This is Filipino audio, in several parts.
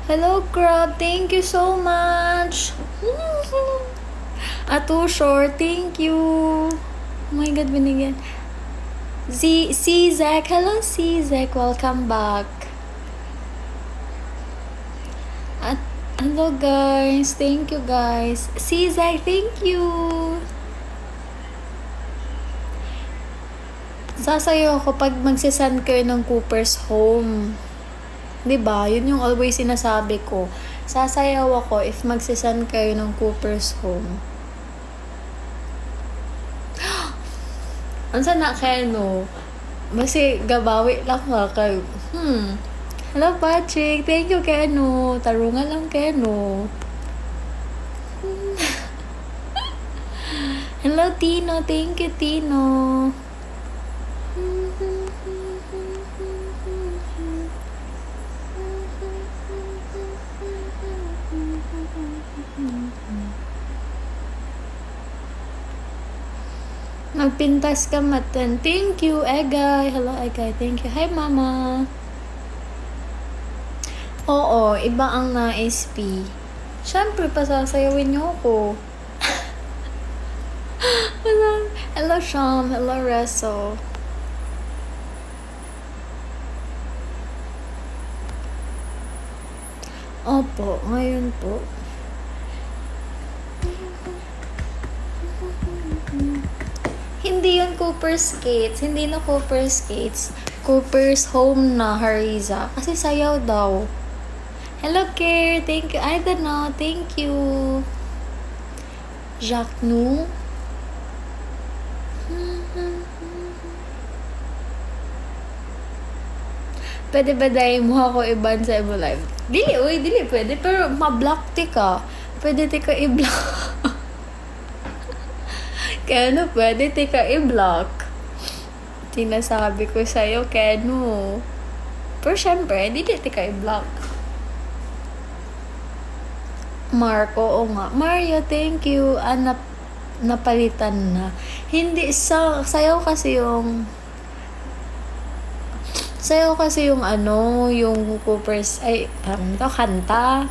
Hello, Crab. Thank you so much. Too short. Thank you. Oh my God, binigyan. C-Zach. Hello, C-Zach. Welcome back. Hello, guys. Thank you, guys. C-Zach, thank you. Sasayaw ako pag magsisend kayo ng Cooper's Home. Diba? Yun yung always sinasabi ko. Sasayaw ako if magsisend kayo ng Cooper's Home. Ansa na kayo, no? Kasi gabawi lang nga kayo. Hello, Patrick. Thank you, Keno. Tarungan lang, Keno. Hello, Tino. Thank you, Tino. Nagpintas ka, Matan. Thank you, Egay. Hello, Egay. Thank you. Hi, Mama. Oo, iba ang na-SP. Siyempre, pasasayawin niyo ako. Hello, Sham. Hello, Reso. Opo, ngayon po. Hindi yun Cooper's Skates. Hindi na Cooper's Skates. Cooper's Home na, Hariza. Kasi sayaw daw. Hello, Care. Thank you. I don't know. Thank you. Jacques Nou. Pwede ba dahil mo ako i-ban sa Evo Live? Dili pwede. Pero ma-block ti ka. Pwede ti ka i-block. Kaya no, pwede ti ka i-block. Sinasabi ko sa'yo, kaya no. Pero syempre, dili ti ka i-block. Marco, oo nga. Mario, thank you. Napalitan na. Hindi, sayaw kasi yung yung Cooper's, kanta.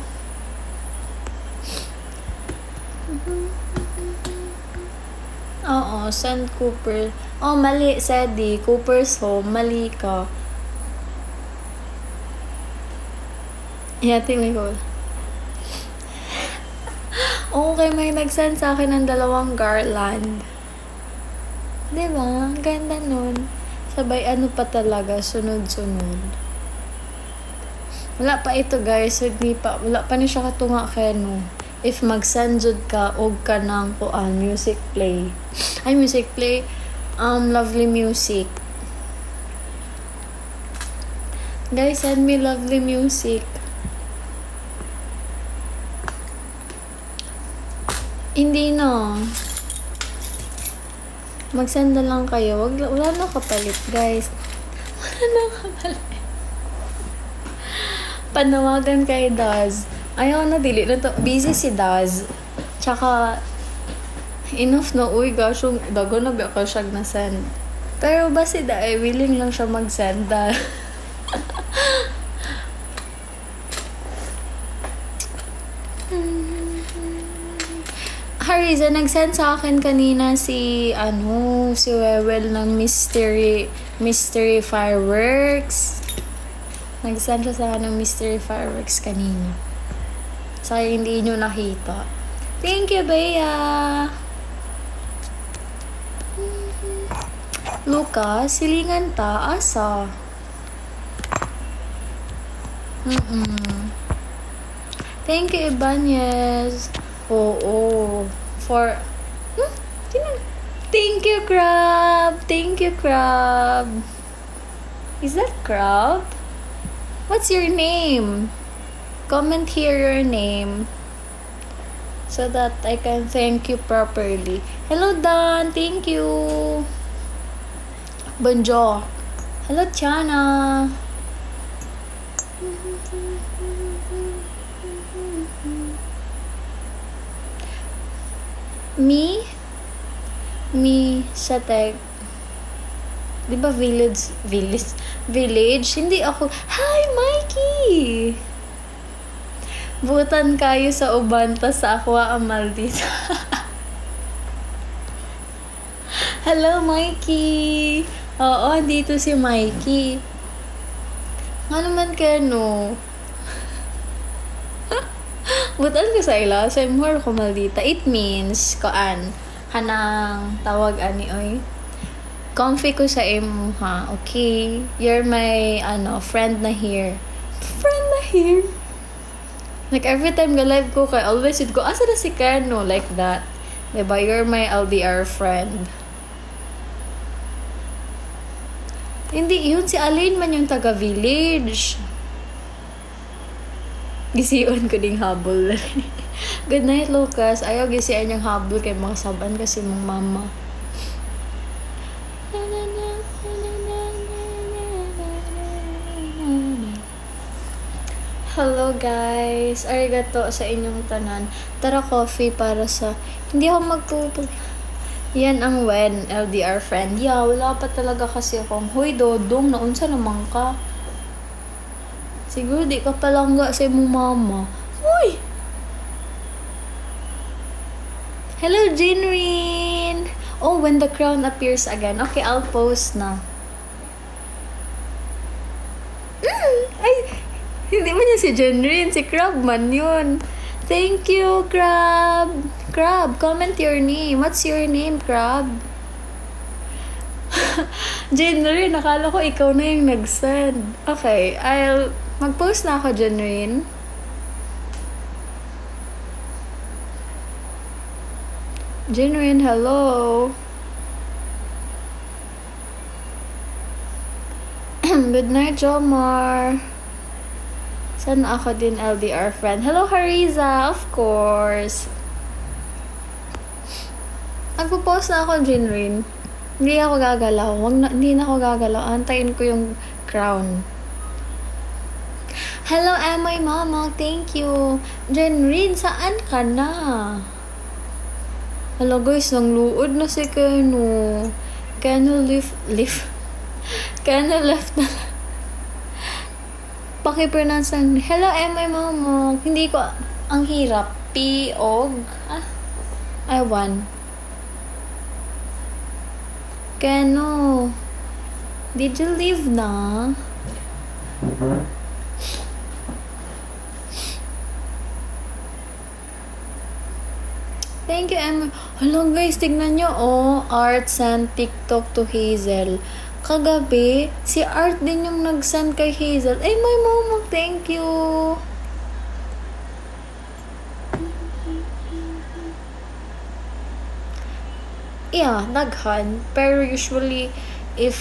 Oo, San Cooper. Oh, mali, Sadie. Cooper's Home, mali ka. Tingnan ko. Okay, may nag-send sa akin ng 2 garland. Diba? Ang ganda nun. Sabay pa talaga, sunod-sunod. Wala pa ito, guys. Wala pa ni siya katunga kaya no. If mag-send ka, og ka ng music play. Music play. Lovely music. Guys, send me lovely music. Hindi na. Magsenda lang kayo. Wala na kapalit, guys. Wala na kapalit. Panawagan kay Daz. Ayaw na, dili na to. Busy si Daz. Tsaka, enough na, gosh, yung bago na ba siya na-send. Pero ba si Da, willing lang siya mag-send. Hariza, nag-send sa akin kanina si Wewel ng Mystery Fireworks. Nag-send siya sa akin ng Mystery Fireworks kanina. Sayang hindi nyo nakita. Thank you, Bea! Lucas, silingan ta. Asa? Thank you, Ibanez. Oo. Thank you, Crab. Thank you, Crab. Is that Crab? What's your name? Comment here your name so that I can thank you properly. Hello, Dan. Thank you. Bonjour. Hello, Tiana. Me sa tag. Di ba village? Hindi ako. Hi, Mikey! Butan kayo sa uban, tas sa aqua amal dito. Hello, Mikey! Oo, dito si Mikey. Nga naman kayo, no? Butan ko sa ila, so more ko maldita. It means, koan, hanang tawag ani, oy. Comfy ko sa imo, ha? Okay? You're my, friend na here. Friend na here? Like, every time ga live ko, kay always you'd go, asa na si Kano? Like that. Diba? You're my LDR friend. Hindi, yun si Aline man yung taga-village. Gisiyon ko ding habol. Good night, Lucas. Ayaw gisiyan yung habol kay mga saban kasi mong mama. Hello guys. Arigato sa inyong tanan. Tara coffee para sa... Hindi ako magtutuloy. Yan ang when LDR friend. Yeah, wala pa talaga kasi akong, hoy Dodong, naunsa naman ka? Siguro di ka palangga sa imong mama. Uy! Hello, Jinrin! Oh, when the crown appears again. Okay, I'll post na. Ay! Hindi mo niya si Jinrin. Si Crab man yun. Thank you, Crab! Crab, comment your name. What's your name, Crab? Jinrin, nakala ko ikaw na yung nag-send. Okay, mag-post na ako, Jinrin. Jinrin, hello. Good night, Jomar. Sana ako din LDR friend. Hello, Hariza, of course. Magpo-post na ako, Jinrin. Hindi ako gagalaw. Hindi na ako gagalaw. Antayin ko yung crown. Hello, Emma, Mama. Thank you. Jinrin, saan ka na? Hello, guys. Nang luod na si Keno. Keno Keno left na. Paki-pronounce lang. Hello, Emma, Mama. Hindi ko... Ang hirap. P-O-G. I-1. Keno. Did you leave na? Thank you, Emma. Hello, guys. Tignan nyo, Art sent TikTok to Hazel. Kagabi, si Art din yung nag-send kay Hazel. Ay, my mom, thank you. Yeah, daghan. Pero usually, if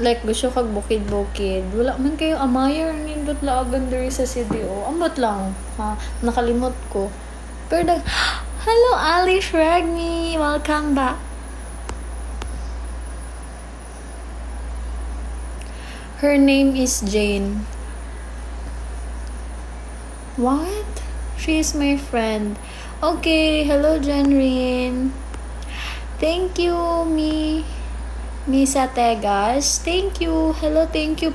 like gusto kag bukid-bukid, wala man kayo amayer nindot laagan diri sa CDO. Ambot lang, ha? Nakalimot ko. Pero hello, Ali Shragni! Welcome back. Her name is Jane. What? She is my friend. Okay, hello, Jenrin. Thank you, Misa Tegas. Thank you. Hello, thank you.